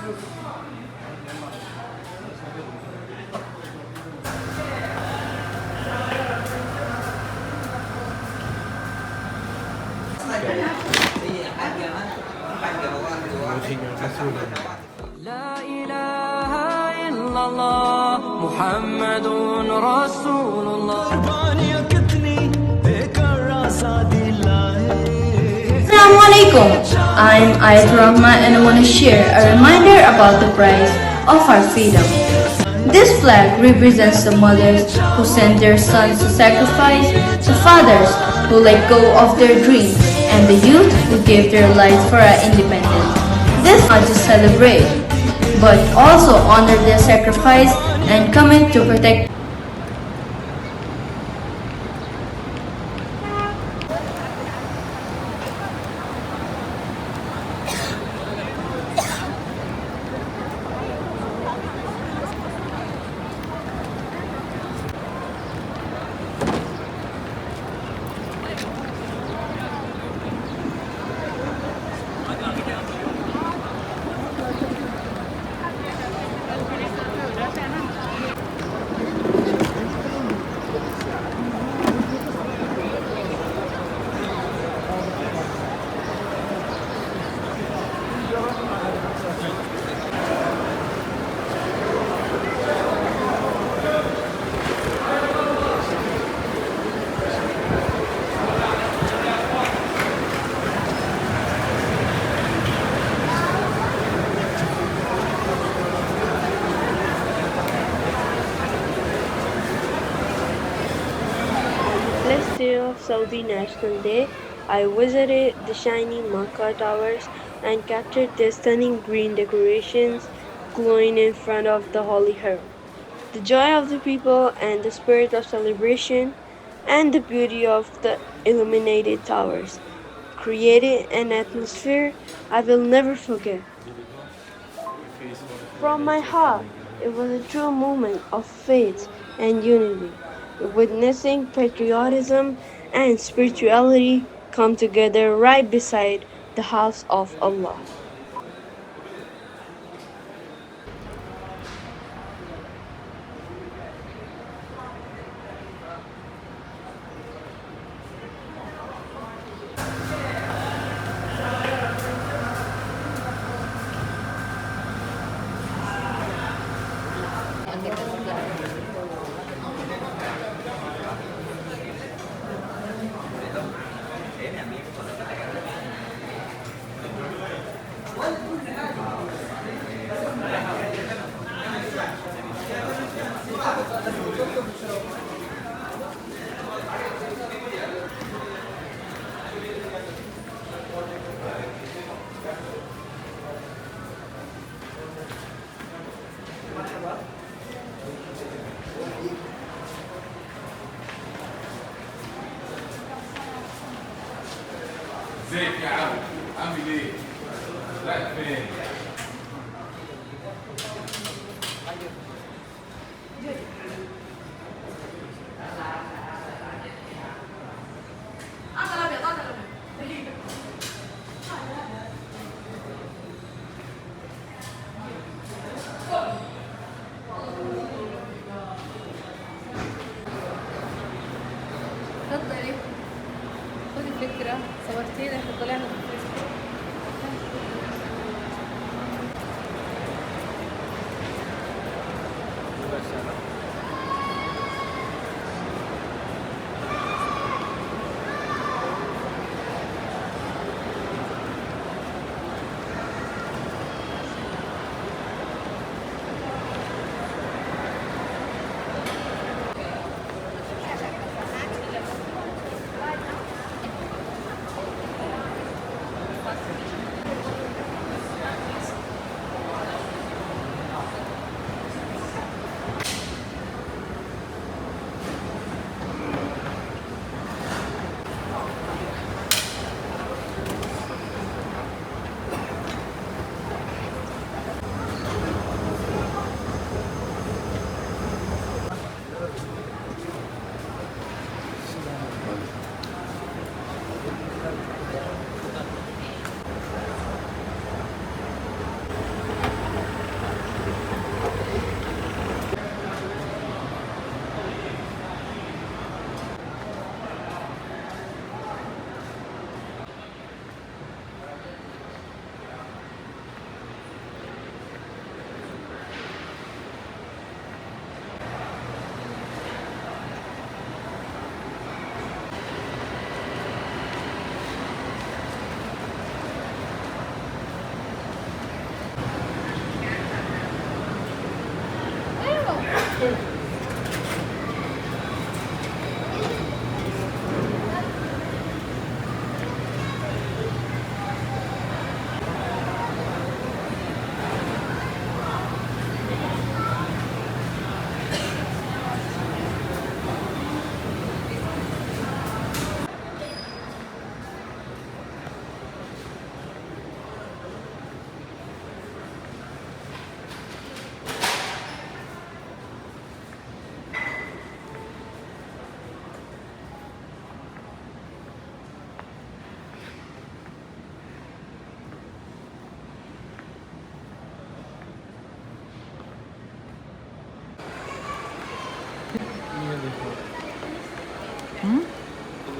لا إله إلا الله محمد رسول الله Assalamu alaikum. I'm Ayat Rahma and I want to share a reminder about the price of our freedom. This flag represents the mothers who sent their sons to sacrifice, the fathers who let go of their dreams, and the youth who gave their lives for our independence. This not just celebrate, but also honor their sacrifice and commit to protect. Last day of Saudi National Day, I visited the shiny Makkah Towers and captured their stunning green decorations glowing in front of the Holy Haram. The joy of the people and the spirit of celebration and the beauty of the illuminated towers created an atmosphere I will never forget. From my heart, it was a true moment of faith and unity, witnessing patriotism and spirituality come together right beside the house of Allah. ازيك يا عم؟ عامل ايه؟ رايح فين؟ اتفضلي خدي فكرة صورتينا احنا طلعنا في الفيسبوك.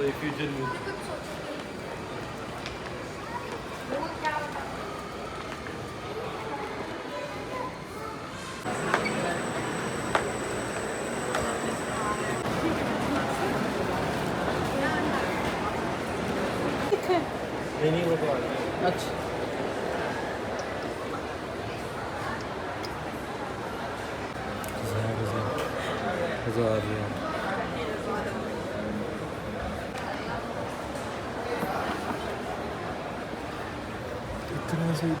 कोई future में नहीं वो तो आ गया। अच्छा इतना सही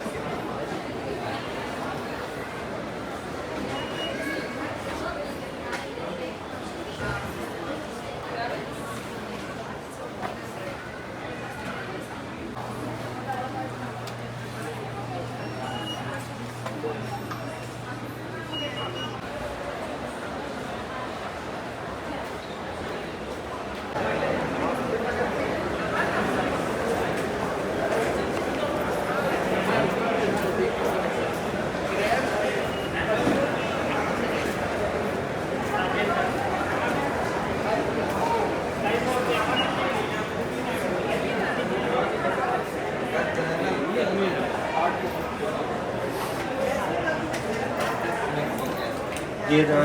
ये रहा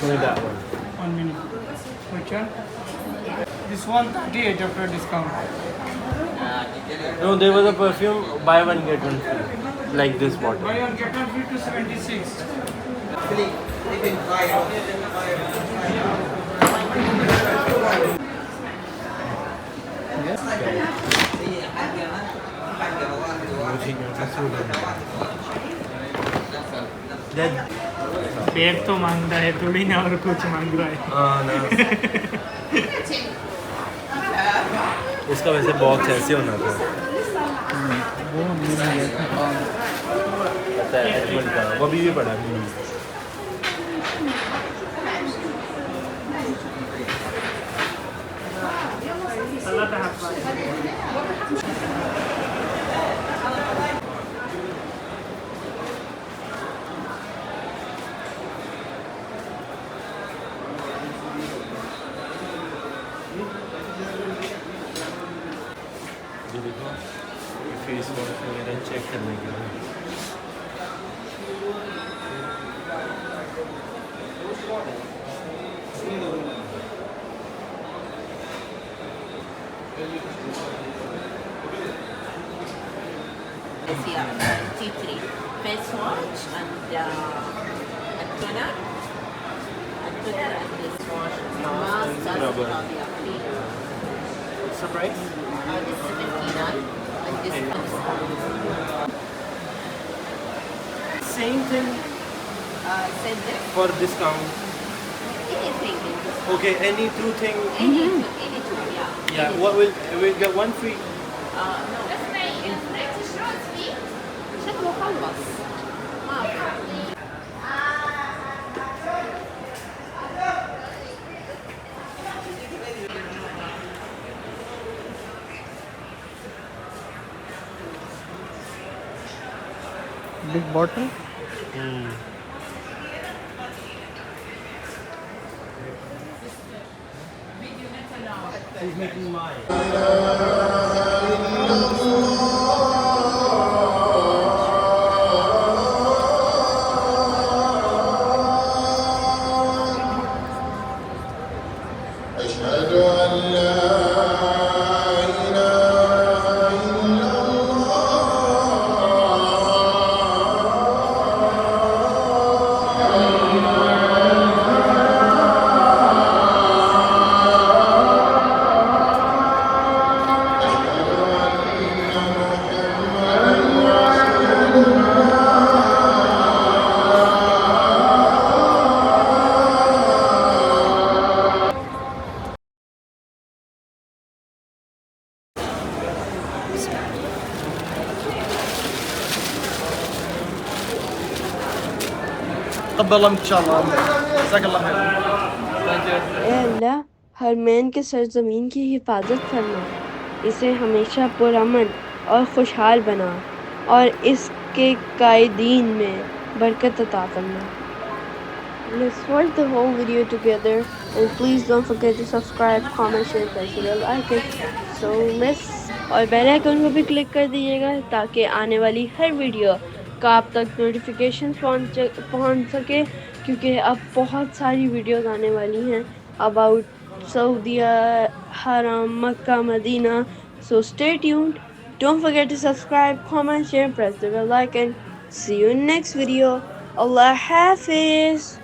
only that one 1 minute. Which one? This one 38 after discount. no there was a perfume buy one get one free like this bottle Buy one get one free to 76. Bag तो मांगता है थोड़ी ना और कुछ मांग रहा है ना उसका वैसे बॉक्स ऐसे होना था वो हमने पता है एडमंड का वो अभी भी पड़ा है ये देखो फेस वॉश वगैरह चेक करने के लिए tea tree, face wash and toner, and this wash, mask, Rubber. cleaner. What's the price? This is 79 and this one is Same thing send this for discount. anything in this. Okay, any two thing. Any two, yeah. Yeah, what will get one free? No. شكله خلص ما big bottle. He's making mine. أشهد أن لا إله إلا قبل الله ان شاء الله جزاك الله خير. ए अल्लाह हरमैन के सरजमीन की हिफाजत फरमा, इसे हमेशा पुरअमन और खुशहाल बना और इसके कायदीन में बरकत अता फरमा। Let's watch the whole video together, and please don't forget to subscribe, comment, share, press the bell icon. So let's और बेल आइकन को भी क्लिक कर दीजिएगा ताकि आने वाली हर वीडियो का आप तक नोटिफिकेशन पहुंच सके, क्योंकि अब बहुत सारी वीडियोस आने वाली हैं अबाउट सऊदी हरम, मक्का, Medina. So stay tuned. Don't forget to subscribe, comment, share, press the bell icon. See you in next video. Allah Hafiz.